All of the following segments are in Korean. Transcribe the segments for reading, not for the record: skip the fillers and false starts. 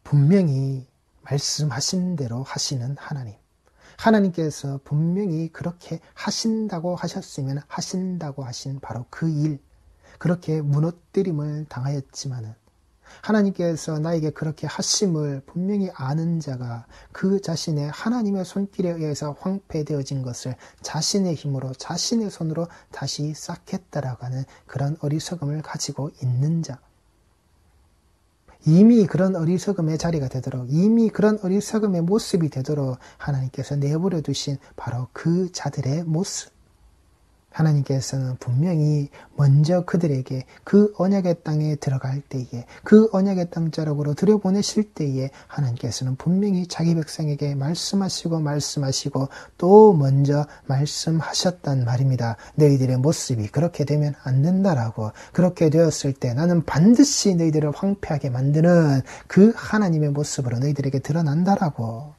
분명히 말씀하신 대로 하시는 하나님. 하나님께서 분명히 그렇게 하신다고 하셨으면 하신다고 하신 바로 그 일, 그렇게 무너뜨림을 당하였지만은 하나님께서 나에게 그렇게 하심을 분명히 아는 자가 그 자신의 하나님의 손길에 의해서 황폐되어진 것을 자신의 힘으로 자신의 손으로 다시 쌓겠다라고 하는 그런 어리석음을 가지고 있는 자, 이미 그런 어리석음의 자리가 되도록, 이미 그런 어리석음의 모습이 되도록 하나님께서 내버려 두신 바로 그 자들의 모습, 하나님께서는 분명히 먼저 그들에게 그 언약의 땅에 들어갈 때에, 그 언약의 땅 자락으로 들여보내실 때에 하나님께서는 분명히 자기 백성에게 말씀하시고 또 먼저 말씀하셨단 말입니다. 너희들의 모습이 그렇게 되면 안 된다라고. 그렇게 되었을 때 나는 반드시 너희들을 황폐하게 만드는 그 하나님의 모습으로 너희들에게 드러난다라고.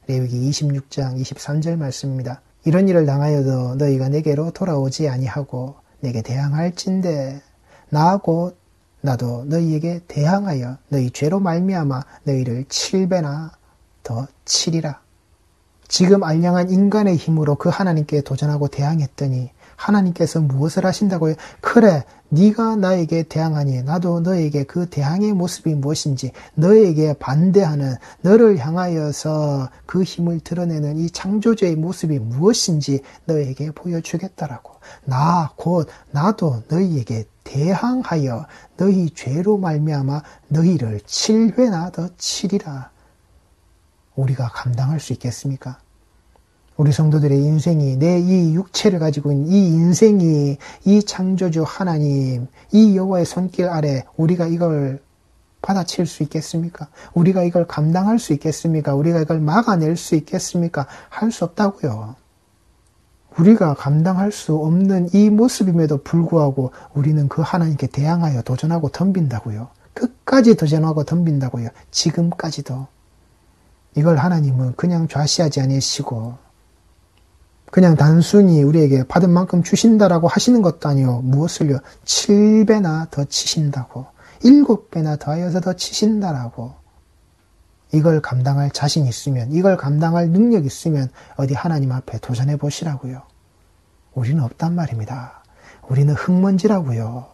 레위기 26장 23절 말씀입니다. 이런 일을 당하여도 너희가 내게로 돌아오지 아니하고 내게 대항할진대 나하고 나도 너희에게 대항하여 너희 죄로 말미암아 너희를 7배나 더 치리라. 지금 알량한 인간의 힘으로 그 하나님께 도전하고 대항했더니 하나님께서 무엇을 하신다고요? 그래, 네가 나에게 대항하니 나도 너에게 그 대항의 모습이 무엇인지, 너에게 반대하는, 너를 향하여서 그 힘을 드러내는 이 창조주의 모습이 무엇인지 너에게 보여주겠다라고. 나도 너희에게 대항하여 너희 죄로 말미암아 너희를 7회나 더 치리라. 우리가 감당할 수 있겠습니까? 우리 성도들의 인생이, 내 이 육체를 가지고 있는 이 인생이 이 창조주 하나님, 이 여호와의 손길 아래 우리가 이걸 받아칠 수 있겠습니까? 우리가 이걸 감당할 수 있겠습니까? 우리가 이걸 막아낼 수 있겠습니까? 할 수 없다고요. 우리가 감당할 수 없는 이 모습임에도 불구하고 우리는 그 하나님께 대항하여 도전하고 덤빈다고요. 끝까지 도전하고 덤빈다고요. 지금까지도. 이걸 하나님은 그냥 좌시하지 아니시고 그냥 단순히 우리에게 받은 만큼 주신다라고 하시는 것도 아니요. 무엇을요? 7배나 더 치신다고. 7배나 더하여서 더 치신다라고. 이걸 감당할 자신 있으면, 이걸 감당할 능력 있으면 어디 하나님 앞에 도전해 보시라고요. 우리는 없단 말입니다. 우리는 흙먼지라고요.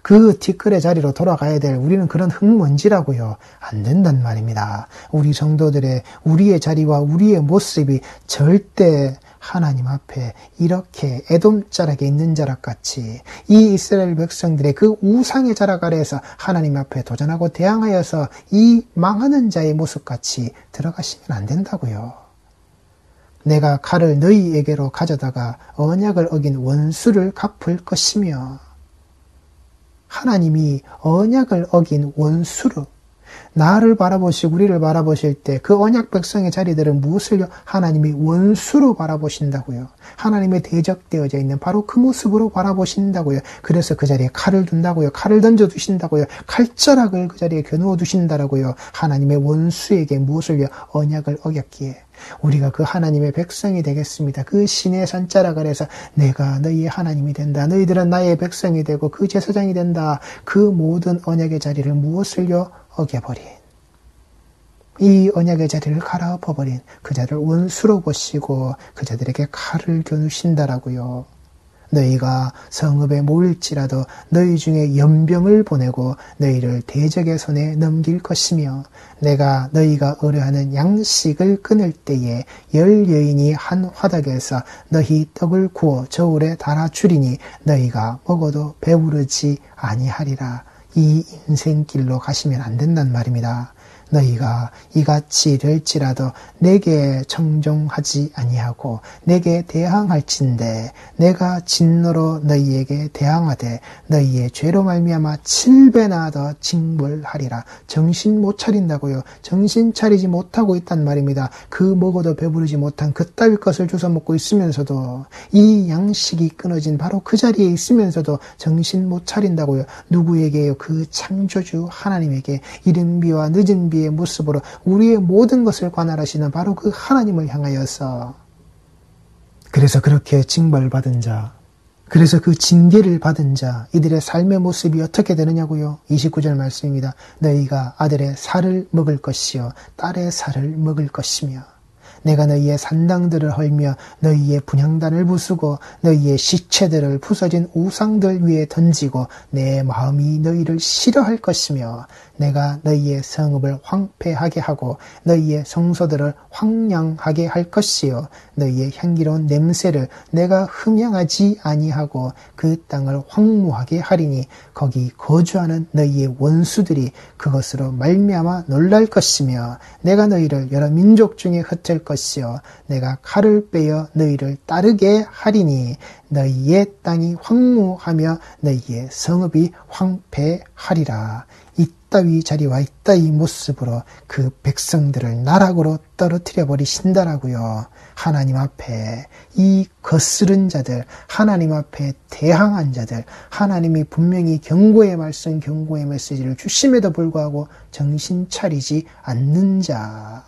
그 티끌의 자리로 돌아가야 될 우리는 그런 흙먼지라고요. 안 된단 말입니다. 우리 성도들의 우리의 자리와 우리의 모습이 절대 하나님 앞에 이렇게 에돔 자락에 있는 자락같이 이 이스라엘 백성들의 그 우상의 자락 아래에서 하나님 앞에 도전하고 대항하여서 이 망하는 자의 모습같이 들어가시면 안 된다고요. 내가 칼을 너희에게로 가져다가 언약을 어긴 원수를 갚을 것이며, 하나님이 언약을 어긴 원수로 나를 바라보시고 우리를 바라보실 때 그 언약 백성의 자리들은 무엇을요? 하나님이 원수로 바라보신다고요. 하나님의 대적되어져 있는 바로 그 모습으로 바라보신다고요. 그래서 그 자리에 칼을 둔다고요. 칼을 던져두신다고요. 칼자락을 그 자리에 겨누어 두신다라고요. 하나님의 원수에게 무엇을요? 언약을 어겼기에. 우리가 그 하나님의 백성이 되겠습니다. 그 신의 산자락 아래서 내가 너희의 하나님이 된다. 너희들은 나의 백성이 되고 그 제사장이 된다. 그 모든 언약의 자리를 무엇을요? 어겨버린, 이 언약의 자리를 갈아엎어버린 그 자를 원수로 보시고 그 자들에게 칼을 겨누신다라고요. 너희가 성읍에 모일지라도 너희 중에 연병을 보내고 너희를 대적의 손에 넘길 것이며, 내가 너희가 의뢰하는 양식을 끊을 때에 10여인이 한 화덕에서 너희 떡을 구워 저울에 달아주리니 너희가 먹어도 배부르지 아니하리라. 이 인생길로 가시면 안 된단 말입니다. 너희가 이같이 될지라도 내게 청종하지 아니하고 내게 대항할진대 내가 진노로 너희에게 대항하되 너희의 죄로 말미암아 7배나 더 징벌하리라. 정신 못 차린다고요. 정신 차리지 못하고 있단 말입니다. 그 먹어도 배부르지 못한 그따위 것을 주워 먹고 있으면서도, 이 양식이 끊어진 바로 그 자리에 있으면서도 정신 못 차린다고요. 누구에게요? 그 창조주 하나님에게 이른 비와 늦은 비의 모습으로 우리의 모든 것을 관할하시는 바로 그 하나님을 향하여서. 그래서 그렇게 징벌받은 자, 그래서 그 징계를 받은 자, 이들의 삶의 모습이 어떻게 되느냐고요? 29절 말씀입니다. 너희가 아들의 살을 먹을 것이요 딸의 살을 먹을 것이며 내가 너희의 산당들을 헐며 너희의 분향단을 부수고 너희의 시체들을 부서진 우상들 위에 던지고 내 마음이 너희를 싫어할 것이며 내가 너희의 성읍을 황폐하게 하고 너희의 성소들을 황량하게 할 것이요 너희의 향기로운 냄새를 내가 흠양하지 아니하고 그 땅을 황무하게 하리니 거기 거주하는 너희의 원수들이 그것으로 말미암아 놀랄 것이며 내가 너희를 여러 민족 중에 흩을 것이요 내가 칼을 빼어 너희를 따르게 하리니 너희의 땅이 황무하며 너희의 성읍이 황폐하리라. 이따위 자리와 이따위 모습으로 그 백성들을 나락으로 떨어뜨려 버리신다라고요. 하나님 앞에 이 거스른 자들, 하나님 앞에 대항한 자들, 하나님이 분명히 경고의 말씀, 경고의 메시지를 주심에도 불구하고 정신 차리지 않는 자.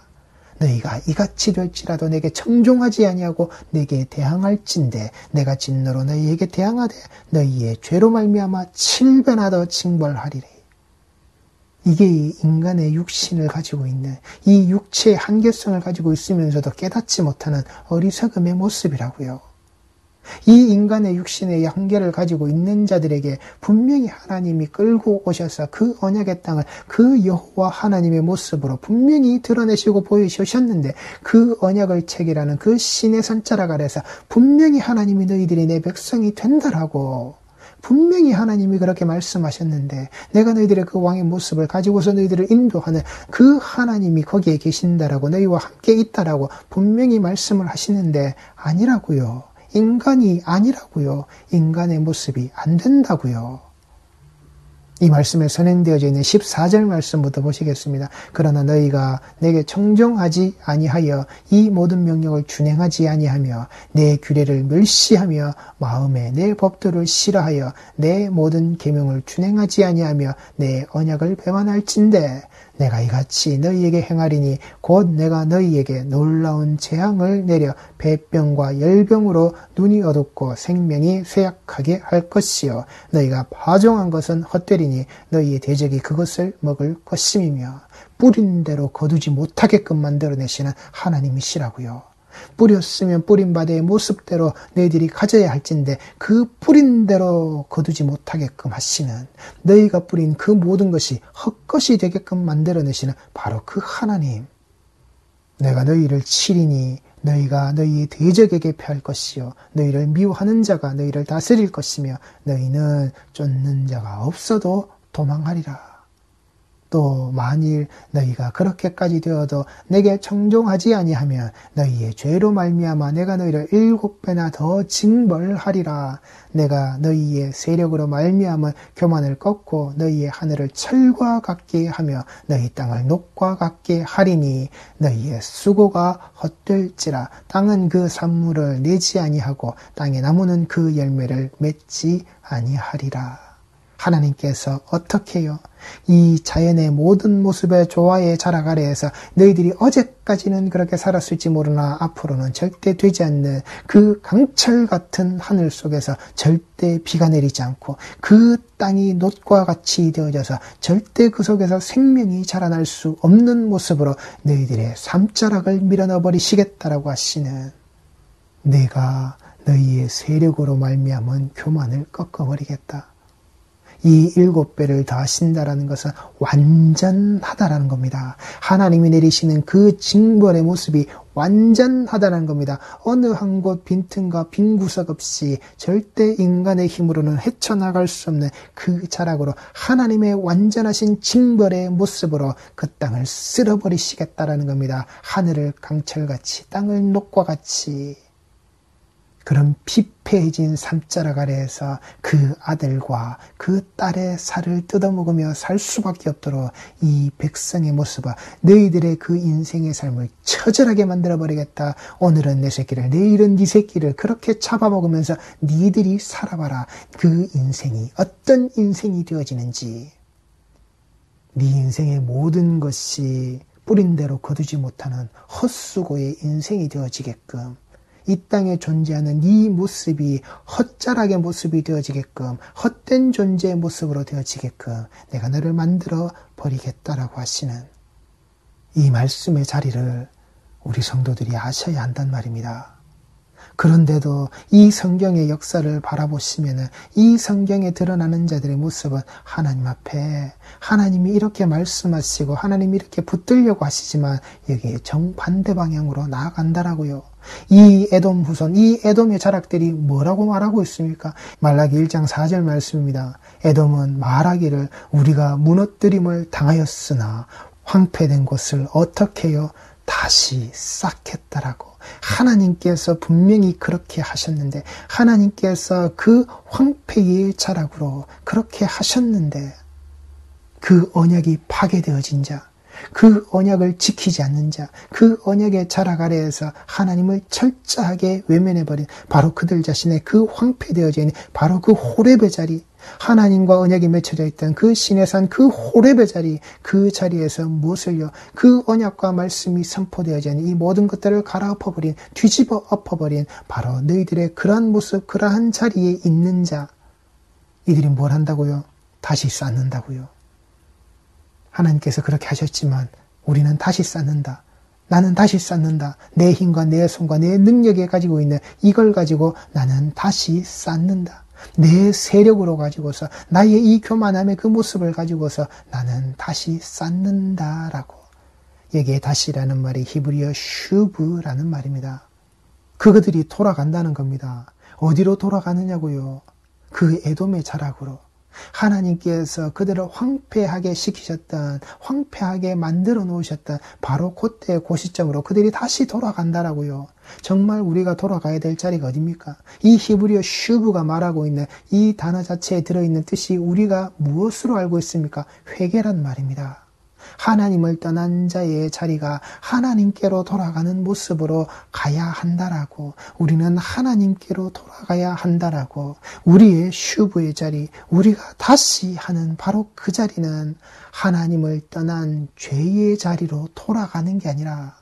너희가 이같이 될지라도 내게 청종하지 아니하고 내게 대항할진대 내가 진노로 너희에게 대항하되 너희의 죄로 말미암아 7배나 더 징벌하리래. 이게 인간의 육신을 가지고 있는 이 육체의 한계성을 가지고 있으면서도 깨닫지 못하는 어리석음의 모습이라고요. 이 인간의 육신의 한계를 가지고 있는 자들에게 분명히 하나님이 끌고 오셔서 그 언약의 땅을 그 여호와 하나님의 모습으로 분명히 드러내시고 보여주셨는데 그 언약을 체결하는 그 신의 손자락 아래서 분명히 하나님이 너희들이 내 백성이 된다라고 분명히 하나님이 그렇게 말씀하셨는데 내가 너희들의 그 왕의 모습을 가지고서 너희들을 인도하는 그 하나님이 거기에 계신다라고 너희와 함께 있다라고 분명히 말씀을 하시는데 아니라고요. 인간이 아니라고요. 인간의 모습이 안 된다고요. 이 말씀에 선행되어져 있는 14절 말씀부터 보시겠습니다. 그러나 너희가 내게 청종하지 아니하여 이 모든 명령을 준행하지 아니하며 내 규례를 멸시하며 마음에 내 법도를 싫어하여 내 모든 계명을 준행하지 아니하며 내 언약을 배반할진대 내가 이같이 너희에게 행하리니 곧 내가 너희에게 놀라운 재앙을 내려 배병과 열병으로 눈이 어둡고 생명이 쇠약하게 할 것이요 너희가 파종한 것은 헛되리니 너희의 대적이 그것을 먹을 것임이며 뿌린 대로 거두지 못하게끔 만들어내시는 하나님이시라고요. 뿌렸으면 뿌린 바다의 모습대로 너희들이 가져야 할진데 그 뿌린 대로 거두지 못하게끔 하시는 너희가 뿌린 그 모든 것이 헛것이 되게끔 만들어내시는 바로 그 하나님. 내가 너희를 치리니 너희가 너희의 대적에게 패할 것이요 너희를 미워하는 자가 너희를 다스릴 것이며 너희는 쫓는 자가 없어도 도망하리라. 또 만일 너희가 그렇게까지 되어도 내게 청종하지 아니하면 너희의 죄로 말미암아 내가 너희를 7배나 더 징벌하리라. 내가 너희의 세력으로 말미암아 교만을 꺾고 너희의 하늘을 철과 같게 하며 너희 땅을 녹과 같게 하리니 너희의 수고가 헛될지라. 땅은 그 산물을 내지 아니하고 땅의 나무는 그 열매를 맺지 아니하리라. 하나님께서 어떻게 해요? 이 자연의 모든 모습의 조화의 자락 아래에서 너희들이 어제까지는 그렇게 살았을지 모르나 앞으로는 절대 되지 않는 그 강철 같은 하늘 속에서 절대 비가 내리지 않고 그 땅이 놋과 같이 되어져서 절대 그 속에서 생명이 자라날 수 없는 모습으로 너희들의 삶자락을 밀어넣어 버리시겠다라고 하시는 내가 너희의 세력으로 말미암은 교만을 꺾어버리겠다. 이 7배를 더하신다라는 것은 완전하다라는 겁니다. 하나님이 내리시는 그 징벌의 모습이 완전하다는 겁니다. 어느 한 곳 빈틈과 빈 구석 없이 절대 인간의 힘으로는 헤쳐나갈 수 없는 그 자락으로 하나님의 완전하신 징벌의 모습으로 그 땅을 쓸어버리시겠다라는 겁니다. 하늘을 강철같이 땅을 녹과 같이 그런 피폐해진 삶자락 아래에서 그 아들과 그 딸의 살을 뜯어먹으며 살 수밖에 없도록 이 백성의 모습과 너희들의 그 인생의 삶을 처절하게 만들어버리겠다. 오늘은 내 새끼를 내일은 네 새끼를 그렇게 잡아먹으면서 니들이 살아봐라. 그 인생이 어떤 인생이 되어지는지 네 인생의 모든 것이 뿌린 대로 거두지 못하는 헛수고의 인생이 되어지게끔 이 땅에 존재하는 네 모습이 헛자락의 모습이 되어지게끔, 헛된 존재의 모습으로 되어지게끔 내가 너를 만들어 버리겠다라고 하시는 이 말씀의 자리를 우리 성도들이 아셔야 한단 말입니다. 그런데도 이 성경의 역사를 바라보시면 이 성경에 드러나는 자들의 모습은 하나님 앞에 하나님이 이렇게 말씀하시고 하나님이 이렇게 붙들려고 하시지만 여기에 정반대 방향으로 나아간다라고요. 이 에돔 후손, 이 에돔의 자락들이 뭐라고 말하고 있습니까? 말라기 1장 4절 말씀입니다. 에돔은 말하기를 우리가 무너뜨림을 당하였으나 황폐된 곳을 어떻게 해요? 다시 쌓겠다라고. 하나님께서 분명히 그렇게 하셨는데, 하나님께서 그 황폐의 자락으로 그렇게 하셨는데, 그 언약이 파괴되어진 자, 그 언약을 지키지 않는 자, 그 언약의 자락 아래에서 하나님을 철저하게 외면해버린 바로 그들 자신의 그 황폐되어져 있는 바로 그 호렙의 자리, 하나님과 언약이 맺혀져 있던 그 신의 산 그 호렙의 자리, 그 자리에서 무엇을요? 그 언약과 말씀이 선포되어져 있는 이 모든 것들을 갈아엎어버린, 뒤집어 엎어버린 바로 너희들의 그러한 모습, 그러한 자리에 있는 자, 이들이 뭘 한다고요? 다시 쌓는다고요. 하나님께서 그렇게 하셨지만 우리는 다시 쌓는다. 나는 다시 쌓는다. 내 힘과 내 손과 내 능력에 가지고 있는 이걸 가지고 나는 다시 쌓는다. 내 세력으로 가지고서 나의 이 교만함의 그 모습을 가지고서 나는 다시 쌓는다라고. 여기에 다시라는 말이 히브리어 슈브라는 말입니다. 그들이 돌아간다는 겁니다. 어디로 돌아가느냐고요? 그 에돔의 자락으로. 하나님께서 그들을 황폐하게 시키셨던, 황폐하게 만들어 놓으셨던 바로 그때 그 시점으로 그들이 다시 돌아간다라고요. 정말 우리가 돌아가야 될 자리가 어딥니까? 이 히브리어 슈브가 말하고 있는 이 단어 자체에 들어있는 뜻이 우리가 무엇으로 알고 있습니까? 회개란 말입니다. 하나님을 떠난 자의 자리가 하나님께로 돌아가는 모습으로 가야 한다라고, 우리는 하나님께로 돌아가야 한다라고, 우리의 슈브의 자리, 우리가 다시 하는 바로 그 자리는 하나님을 떠난 죄의 자리로 돌아가는 게 아니라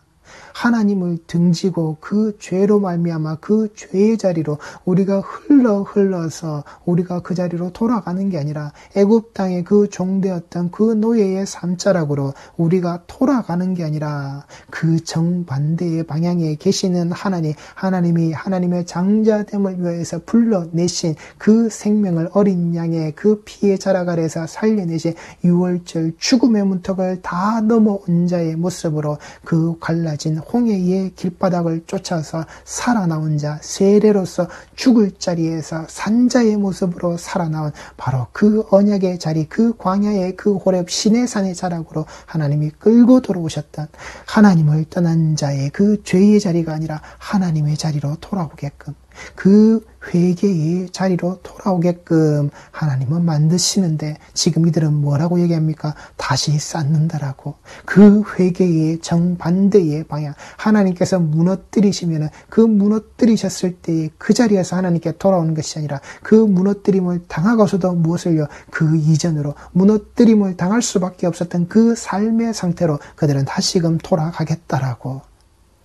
하나님을 등지고 그 죄로 말미암아 그 죄의 자리로 우리가 흘러서 우리가 그 자리로 돌아가는 게 아니라 애굽 땅의 그 종되었던 그 노예의 삶자락으로 우리가 돌아가는 게 아니라 그 정반대의 방향에 계시는 하나님이 하나님의 장자됨을 위해서 불러내신 그 생명을 어린 양의 그 피의 자락 아래에서 살려내신 유월절 죽음의 문턱을 다 넘어온 자의 모습으로 그 갈라진 홍해의 길바닥을 쫓아서 살아나온 자, 세례로서 죽을 자리에서 산자의 모습으로 살아나온 바로 그 언약의 자리, 그 광야의 그 호렙 신의 산의 자락으로 하나님이 끌고 들어오셨던 하나님을 떠난 자의 그 죄의 자리가 아니라 하나님의 자리로 돌아오게끔, 그 회개의 자리로 돌아오게끔 하나님은 만드시는데, 지금 이들은 뭐라고 얘기합니까? 다시 쌓는다라고. 그 회개의 정반대의 방향, 하나님께서 무너뜨리시면 그 무너뜨리셨을 때의 그 자리에서 하나님께 돌아오는 것이 아니라 그 무너뜨림을 당하고서도 무엇을요? 그 이전으로 무너뜨림을 당할 수밖에 없었던 그 삶의 상태로 그들은 다시금 돌아가겠다라고.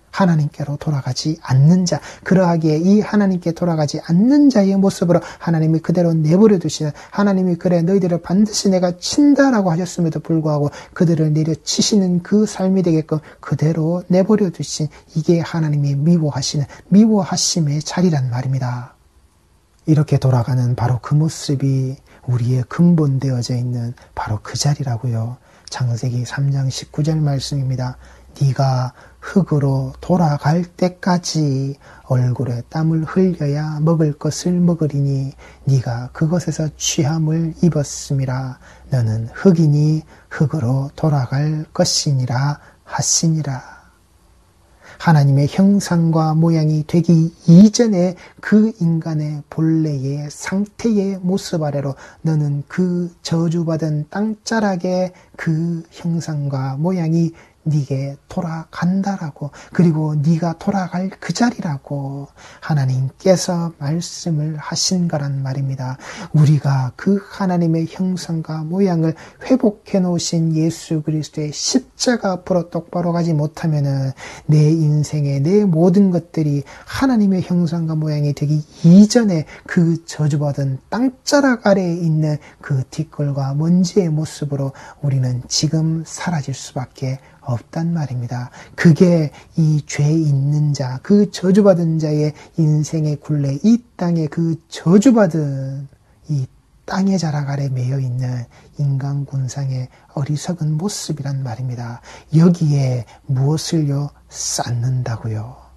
하나님께로 돌아가지 않는 자, 그러하기에 이 하나님께 돌아가지 않는 자의 모습으로 하나님이 그대로 내버려 두시는, 하나님이 그래 너희들을 반드시 내가 친다라고 하셨음에도 불구하고 그들을 내려치시는 그 삶이 되게끔 그대로 내버려 두신, 이게 하나님이 미워하심의 자리란 말입니다. 이렇게 돌아가는 바로 그 모습이 우리의 근본되어져 있는 바로 그 자리라고요. 창세기 3장 19절 말씀입니다. 네가 흙으로 돌아갈 때까지 얼굴에 땀을 흘려야 먹을 것을 먹으리니 네가 그것에서 취함을 입었음이라. 너는 흙이니 흙으로 돌아갈 것이니라 하시니라. 하나님의 형상과 모양이 되기 이전에 그 인간의 본래의 상태의 모습 아래로 너는 그 저주받은 땅자락의 그 형상과 모양이 네게 돌아간다라고, 그리고 네가 돌아갈 그 자리라고 하나님께서 말씀을 하신 거란 말입니다. 우리가 그 하나님의 형상과 모양을 회복해 놓으신 예수 그리스도의 십자가 앞으로 똑바로 가지 못하면은 내 인생의 내 모든 것들이 하나님의 형상과 모양이 되기 이전에 그 저주받은 땅자락 아래에 있는 그 뒷골과 먼지의 모습으로 우리는 지금 사라질 수밖에 없단 말입니다. 그게 이 죄 있는 자, 그 저주받은 자의 인생의 굴레, 이 땅에 그 저주받은 이 땅의 자락 아래 매여 있는 인간 군상의 어리석은 모습이란 말입니다. 여기에 무엇을요? 쌓는다고요.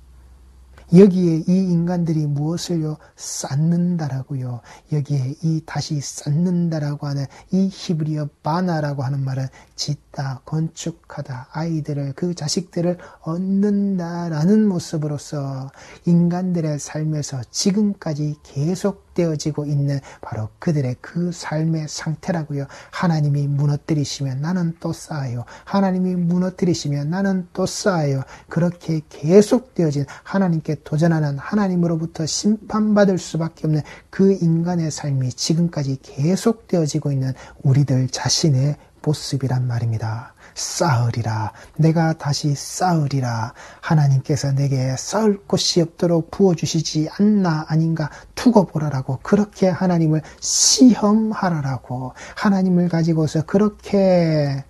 여기에 이 인간들이 무엇을요? 쌓는다라고요. 여기에 이 다시 쌓는다라고 하는 이 히브리어 바나라고 하는 말은 짓다, 건축하다, 아이들을, 그 자식들을 얻는다라는 모습으로서 인간들의 삶에서 지금까지 계속되어지고 있는 바로 그들의 그 삶의 상태라고요. 하나님이 무너뜨리시면 나는 또 쌓아요. 하나님이 무너뜨리시면 나는 또 쌓아요. 그렇게 계속되어진 하나님께 도전하는, 하나님으로부터 심판받을 수밖에 없는 그 인간의 삶이 지금까지 계속되어지고 있는 우리들 자신의 모습이란 말입니다. 쌓으리라. 내가 다시 쌓으리라. 하나님께서 내게 쌓을 곳이 없도록 부어주시지 않나 아닌가 두고 보라라고, 그렇게 하나님을 시험하라라고, 하나님을 가지고서 그렇게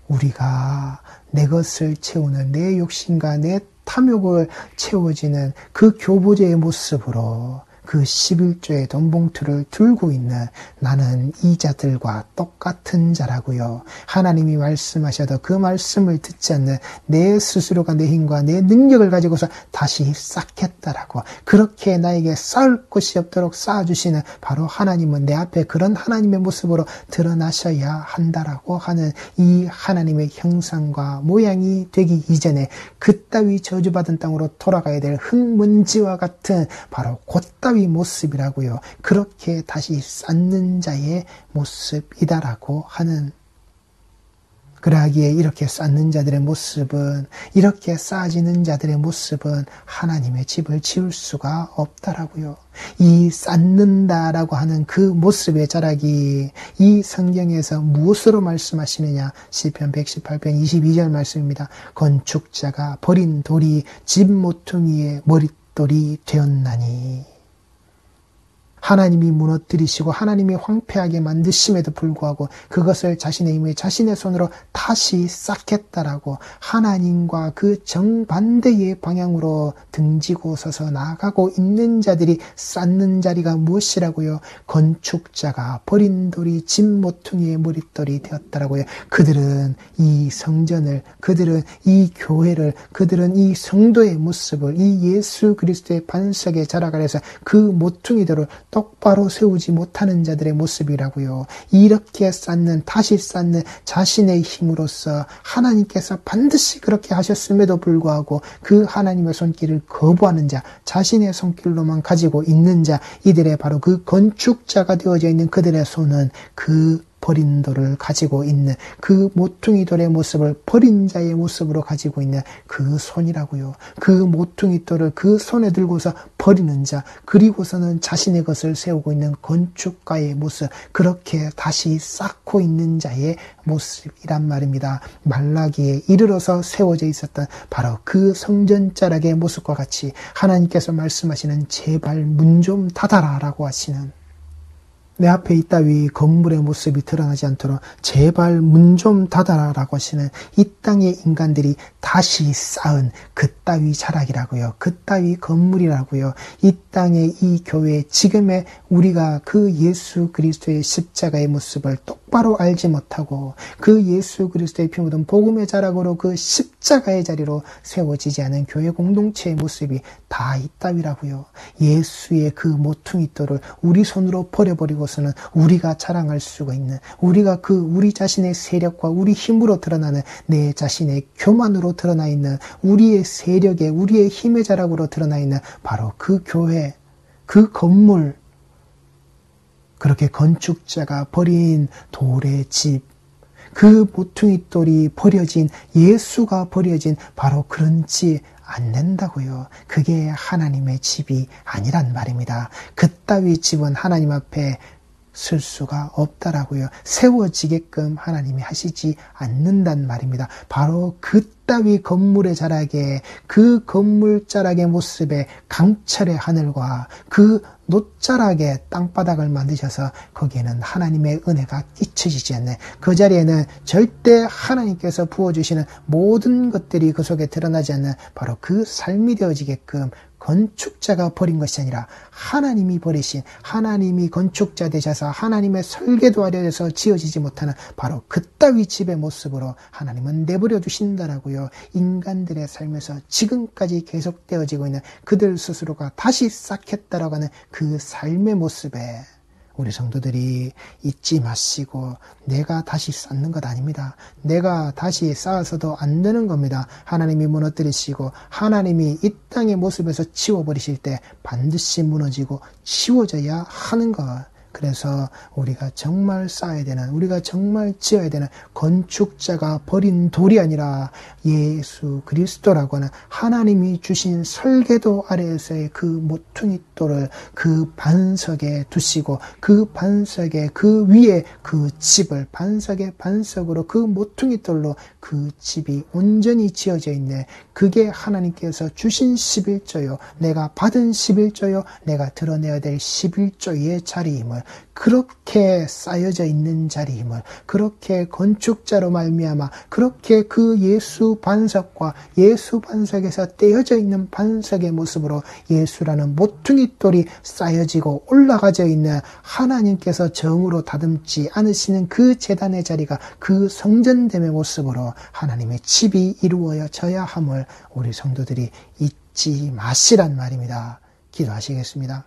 우리가 내 것을 채우는, 내 욕심과 내 탐욕을 채워지는 그 교보제의 모습으로 그 11조의 돈봉투를 들고 있는 나는 이 자들과 똑같은 자라고요. 하나님이 말씀하셔도 그 말씀을 듣지 않는 내 스스로가 내 힘과 내 능력을 가지고서 다시 쌓겠다라고, 그렇게 나에게 쌓을 곳이 없도록 쌓아주시는 바로 하나님은 내 앞에 그런 하나님의 모습으로 드러나셔야 한다라고 하는 이 하나님의 형상과 모양이 되기 이전에 그따위 저주받은 땅으로 돌아가야 될 흙먼지와 같은 바로 곧따위 모습이라고요. 그렇게 다시 쌓는 자의 모습이다라고 하는, 그러하기에 이렇게 쌓는 자들의 모습은, 이렇게 쌓아지는 자들의 모습은 하나님의 집을 지을 수가 없다라고요. 이 쌓는다라고 하는 그 모습의 자락이 이 성경에서 무엇으로 말씀하시느냐? 시편 118편 22절 말씀입니다. 건축자가 버린 돌이 집 모퉁이의 머릿돌이 되었나니. 하나님이 무너뜨리시고 하나님이 황폐하게 만드심에도 불구하고 그것을 자신의 힘에 자신의 손으로 다시 쌓겠다라고 하나님과 그 정반대의 방향으로 등지고 서서 나아가고 있는 자들이 쌓는 자리가 무엇이라고요? 건축자가 버린 돌이 집 모퉁이의 머릿돌이 되었다라고요. 그들은 이 성전을, 그들은 이 교회를, 그들은 이 성도의 모습을, 이 예수 그리스도의 반석의 자락 아래서 그 모퉁이들을 똑바로 세우지 못하는 자들의 모습이라고요. 이렇게 쌓는, 다시 쌓는 자신의 힘으로써 하나님께서 반드시 그렇게 하셨음에도 불구하고 그 하나님의 손길을 거부하는 자, 자신의 손길로만 가지고 있는 자, 이들의 바로 그 건축자가 되어져 있는 그들의 손은 그 버린 돌을 가지고 있는, 그 모퉁이 돌의 모습을 버린 자의 모습으로 가지고 있는 그 손이라고요. 그 모퉁이 돌을 그 손에 들고서 버리는 자, 그리고서는 자신의 것을 세우고 있는 건축가의 모습, 그렇게 다시 쌓고 있는 자의 모습이란 말입니다. 말라기에 이르러서 세워져 있었던 바로 그 성전 자락의 모습과 같이 하나님께서 말씀하시는 제발 문 좀 닫아라라고 하시는, 내 앞에 이따위 건물의 모습이 드러나지 않도록 제발 문 좀 닫아라라고 하시는 이 땅의 인간들이 다시 쌓은 그따위 자락이라고요. 그따위 건물이라고요. 이 땅의 이 교회, 지금의 우리가 그 예수 그리스도의 십자가의 모습을 똑바로 알지 못하고 그 예수 그리스도의 피 묻은 복음의 자락으로 그 십자가의 자리로 세워지지 않은 교회 공동체의 모습이 다 이따위라고요. 예수의 그 모퉁이 돌을 우리 손으로 버려버리고서는 우리가 자랑할 수가 있는, 우리가 그 우리 자신의 세력과 우리 힘으로 드러나는, 내 자신의 교만으로 드러나 있는, 우리의 세력에 우리의 힘의 자락으로 드러나 있는 바로 그 교회, 그 건물, 그렇게 건축자가 버린 돌의 집, 그 모퉁이돌이 버려진, 예수가 버려진 바로 그런 집 안 된다고요. 그게 하나님의 집이 아니란 말입니다. 그따위 집은 하나님 앞에 쓸 수가 없다라고요. 세워지게끔 하나님이 하시지 않는단 말입니다. 바로 그따위 건물의 자락에, 그 건물 자락의 모습에 강철의 하늘과 그 놋자락의 땅바닥을 만드셔서 거기에는 하나님의 은혜가 끼쳐지지 않는, 그 자리에는 절대 하나님께서 부어주시는 모든 것들이 그 속에 드러나지 않는 바로 그 삶이 되어지게끔 건축자가 버린 것이 아니라 하나님이 버리신, 하나님이 건축자 되셔서 하나님의 설계도 아래에서 지어지지 못하는 바로 그따위 집의 모습으로 하나님은 내버려 두신다라고요. 인간들의 삶에서 지금까지 계속되어지고 있는 그들 스스로가 다시 쌓겠다라고 하는 그 삶의 모습에 우리 성도들이 잊지 마시고, 내가 다시 쌓는 것 아닙니다. 내가 다시 쌓아서도 안 되는 겁니다. 하나님이 무너뜨리시고 하나님이 이 땅의 모습에서 치워버리실 때 반드시 무너지고 치워져야 하는 것. 그래서 우리가 정말 쌓아야 되는, 우리가 정말 지어야 되는 건축자가 버린 돌이 아니라 예수 그리스도라고 하는 하나님이 주신 설계도 아래에서의 그 모퉁이 돌을 그 반석에 두시고, 그 반석에, 그 위에 그 집을 반석의 반석으로 그 모퉁이 돌로 그 집이 온전히 지어져 있네. 그게 하나님께서 주신 11조요, 내가 받은 11조요, 내가 드러내야 될 11조의 자리임을, 그렇게 쌓여져 있는 자리임을, 그렇게 건축자로 말미암아 그렇게 그 예수 반석과 예수 반석에서 떼어져 있는 반석의 모습으로 예수라는 모퉁이 돌이 쌓여지고 올라가져 있는, 하나님께서 정으로 다듬지 않으시는 그 제단의 자리가 그 성전됨의 모습으로 하나님의 집이 이루어져야 함을 우리 성도들이 잊지 마시란 말입니다. 기도하시겠습니다.